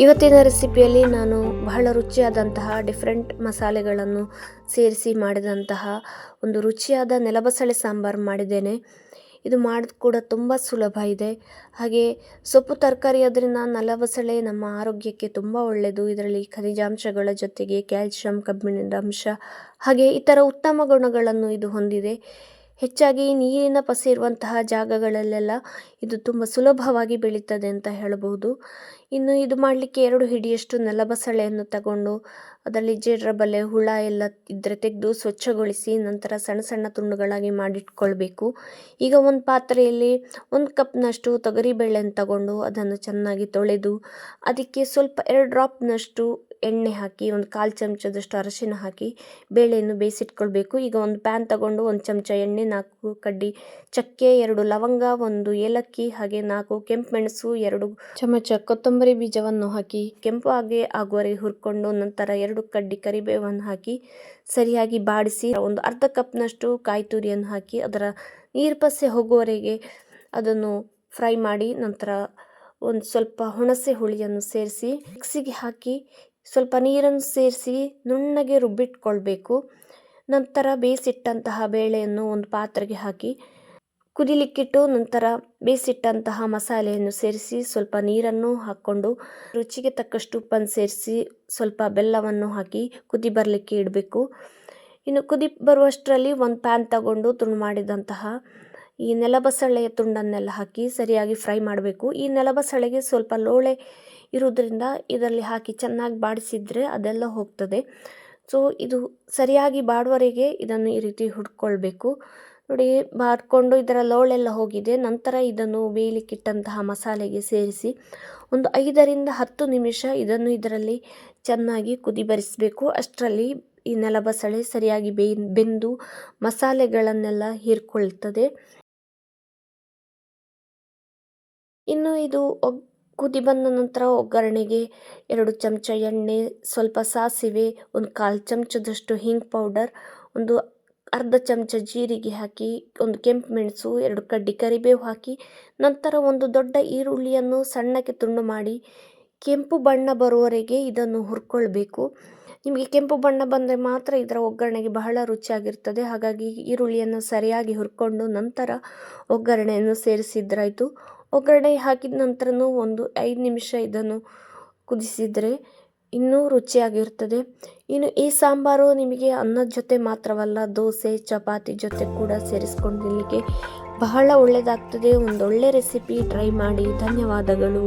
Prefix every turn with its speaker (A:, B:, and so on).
A: ಇವತ್ತಿನ ರೆಸಿಪಿಯಲ್ಲಿ ನಾನು ಬಹಳ ರುಚಿಯಾದಂತಹ ಡಿಫ್ರೆಂಟ್ ಮಸಾಲೆಗಳನ್ನು ಸೇರಿಸಿ ಮಾಡಿದಂತಹ ಒಂದು ರುಚಿಯಾದ ನೆಲಬಸಳೆ ಸಾಂಬಾರು ಮಾಡಿದ್ದೇನೆ. ಇದು ಮಾಡೋದು ಕೂಡ ತುಂಬ ಸುಲಭ ಇದೆ. ಹಾಗೆ ಸೊಪ್ಪು ತರಕಾರಿ ಅದರಿಂದ ನೆಲಬಸಳೆ ನಮ್ಮ ಆರೋಗ್ಯಕ್ಕೆ ತುಂಬ ಒಳ್ಳೆಯದು. ಇದರಲ್ಲಿ ಖನಿಜಾಂಶಗಳ ಜೊತೆಗೆ ಕ್ಯಾಲ್ಶಿಯಂ, ಕಬ್ಬಿಣದ ಅಂಶ ಹಾಗೆ ಇತರ ಉತ್ತಮ ಗುಣಗಳನ್ನು ಇದು ಹೊಂದಿದೆ. ಹೆಚ್ಚಾಗಿ ನೀರಿನ ಪಸೆ ಇರುವಂತಹ ಜಾಗಗಳಲ್ಲೆಲ್ಲ ಇದು ತುಂಬ ಸುಲಭವಾಗಿ ಬೆಳೀತದೆ ಅಂತ ಹೇಳಬಹುದು. ಇನ್ನು ಇದು ಮಾಡಲಿಕ್ಕೆ 2 ಹಿಡಿಯಷ್ಟು ನೆಲಬಸಳೆಯನ್ನು ತಗೊಂಡು ಅದರಲ್ಲಿ ಜೇಡ್ರಬಲೆ ಹುಳ ಎಲ್ಲ ಇದ್ದರೆ ತೆಗೆದು ಸ್ವಚ್ಛಗೊಳಿಸಿ ನಂತರ ಸಣ್ಣ ಸಣ್ಣ ತುಂಡುಗಳಾಗಿ ಮಾಡಿಟ್ಕೊಳ್ಬೇಕು. ಈಗ ಒಂದು ಪಾತ್ರೆಯಲ್ಲಿ 1 ಕಪ್ನಷ್ಟು ತೊಗರಿಬೇಳೆಯನ್ನು ತಗೊಂಡು ಅದನ್ನು ಚೆನ್ನಾಗಿ ತೊಳೆದು ಅದಕ್ಕೆ ಸ್ವಲ್ಪ 2 ಡ್ರಾಪ್ನಷ್ಟು ಎಣ್ಣೆ ಹಾಕಿ 1/4 ಚಮಚದಷ್ಟು ಅರಶಿನ ಹಾಕಿ ಬೇಳೆಯನ್ನು ಬೇಯಿಸಿಟ್ಕೊಳ್ಬೇಕು. ಈಗ ಒಂದು ಪ್ಯಾನ್ ತಗೊಂಡು 1 ಚಮಚ ಎಣ್ಣೆ, 4 ಕಡ್ಡಿ ಚಕ್ಕೆ, 2 ಲವಂಗ, 1 ಏಲಕ್ಕಿ ಹಾಗೆ 4 ಕೆಂಪು ಮೆಣಸು, 2 ಚಮಚ ಕೊತ್ತಂಬರಿ ಬೀಜವನ್ನು ಹಾಕಿ ಕೆಂಪು ಆಗುವವರೆಗೆ ಹುರ್ಕೊಂಡು ನಂತರ 2 ಕಡ್ಡಿ ಕರಿಬೇವನ್ನು ಹಾಕಿ ಸರಿಯಾಗಿ ಬಾಡಿಸಿ ಒಂದು ಅರ್ಧ ಕಪ್ನಷ್ಟು ಕಾಯಿ ತುರಿಯನ್ನು ಹಾಕಿ ಅದರ ನೀರ್ಪಸೆ ಹೋಗುವವರೆಗೆ ಅದನ್ನು ಫ್ರೈ ಮಾಡಿ ನಂತರ ಒಂದು ಸ್ವಲ್ಪ ಹುಣಸೆ ಹುಳಿಯನ್ನು ಸೇರಿಸಿ ಮಿಕ್ಸಿಗೆ ಹಾಕಿ ಸ್ವಲ್ಪ ನೀರನ್ನು ಸೇರಿಸಿ ನುಣ್ಣಗೆ ರುಬ್ಬಿಟ್ಕೊಳ್ಬೇಕು. ನಂತರ ಬೇಯಿಸಿಟ್ಟಂತಹ ಬೇಳೆಯನ್ನು ಒಂದು ಪಾತ್ರೆಗೆ ಹಾಕಿ ಕುದಿಲಿಕ್ಕಿಟ್ಟು ನಂತರ ಬೇಯಿಸಿಟ್ಟಂತಹ ಮಸಾಲೆಯನ್ನು ಸೇರಿಸಿ ಸ್ವಲ್ಪ ನೀರನ್ನು ಹಾಕ್ಕೊಂಡು ರುಚಿಗೆ ತಕ್ಕಷ್ಟು ಉಪ್ಪನ್ನು ಸೇರಿಸಿ ಸ್ವಲ್ಪ ಬೆಲ್ಲವನ್ನು ಹಾಕಿ ಕುದಿ ಬರಲಿಕ್ಕೆ ಇಡಬೇಕು. ಇನ್ನು ಕುದಿ ಬರುವಷ್ಟರಲ್ಲಿ ಒಂದು ಪ್ಯಾನ್ ತಗೊಂಡು ತುಂಡು ಮಾಡಿದಂತಹ ಈ ನೆಲಬಸಳೆಯ ತುಂಡನ್ನೆಲ್ಲ ಹಾಕಿ ಸರಿಯಾಗಿ ಫ್ರೈ ಮಾಡಬೇಕು. ಈ ನೆಲಬಸಳೆಗೆ ಸ್ವಲ್ಪ ಲೋಳೆ ಇರೋದ್ರಿಂದ ಇದರಲ್ಲಿ ಹಾಕಿ ಚೆನ್ನಾಗಿ ಬಾಡಿಸಿದರೆ ಅದೆಲ್ಲ ಹೋಗ್ತದೆ. ಸೊ ಇದು ಸರಿಯಾಗಿ ಬಾಡುವವರೆಗೆ ಇದನ್ನು ಈ ರೀತಿ ಹುಡ್ಕೊಳ್ಬೇಕು. ನೋಡಿ, ಬಾಡ್ಕೊಂಡು ಇದರ ಲೋಳೆಲ್ಲ ಹೋಗಿದೆ. ನಂತರ ಇದನ್ನು ಬೇಯಲಿಕ್ಕಿಟ್ಟಂತಹ ಮಸಾಲೆಗೆ ಸೇರಿಸಿ ಒಂದು 5ರಿಂದ 10 ನಿಮಿಷ ಇದನ್ನು ಇದರಲ್ಲಿ ಚೆನ್ನಾಗಿ ಕುದಿ ಬರಿಸಬೇಕು. ಅಷ್ಟರಲ್ಲಿ ಈ ನೆಲಬಸಳೆ ಸರಿಯಾಗಿ ಬೆಂದು ಮಸಾಲೆಗಳನ್ನೆಲ್ಲ ಹೀರ್ಕೊಳ್ತದೆ. ಇನ್ನು ಇದು ಕುದಿ ಬಂದ ನಂತರ ಒಗ್ಗರಣೆಗೆ 2 ಚಮಚ ಎಣ್ಣೆ, ಸ್ವಲ್ಪ ಸಾಸಿವೆ, 1/4 ಚಮಚದಷ್ಟು ಹಿಂಗ್ ಪೌಡರ್, ಒಂದು ಅರ್ಧ ಚಮಚ ಜೀರಿಗೆ ಹಾಕಿ 1 ಕೆಂಪು ಮೆಣಸು, 2 ಕಡ್ಡಿ ಕರಿಬೇವು ಹಾಕಿ ನಂತರ ಒಂದು ದೊಡ್ಡ ಈರುಳ್ಳಿಯನ್ನು ಸಣ್ಣಕ್ಕೆ ತುಂಡು ಮಾಡಿ ಕೆಂಪು ಬಣ್ಣ ಬರುವವರೆಗೆ ಇದನ್ನು ಹುರ್ಕೊಳ್ಬೇಕು. ನಿಮಗೆ ಕೆಂಪು ಬಣ್ಣ ಬಂದರೆ ಮಾತ್ರ ಇದರ ಒಗ್ಗರಣೆಗೆ ಬಹಳ ರುಚಿಯಾಗಿರ್ತದೆ. ಹಾಗಾಗಿ ಈರುಳ್ಳಿಯನ್ನು ಸರಿಯಾಗಿ ಹುರ್ಕೊಂಡು ನಂತರ ಒಗ್ಗರಣೆಯನ್ನು ಸೇರಿಸಿದ್ರಾಯಿತು. ಒಗ್ಗರಣೆ ಹಾಕಿದ ನಂತರನೂ ಒಂದು 5 ನಿಮಿಷ ಇದನ್ನು ಕುದಿಸಿದರೆ ಇನ್ನೂ ರುಚಿಯಾಗಿರ್ತದೆ. ಇನ್ನು ಈ ಸಾಂಬಾರು ನಿಮಗೆ ಅನ್ನದ ಜೊತೆ ಮಾತ್ರವಲ್ಲ, ದೋಸೆ, ಚಪಾತಿ ಜೊತೆ ಕೂಡ ಸೇರಿಸ್ಕೊಂಡು ತಿನ್ನಲಿಕ್ಕೆ ಬಹಳ ಒಳ್ಳೆಯದಾಗ್ತದೆ. ಒಂದೊಳ್ಳೆ ರೆಸಿಪಿ, ಟ್ರೈ ಮಾಡಿ. ಧನ್ಯವಾದಗಳು.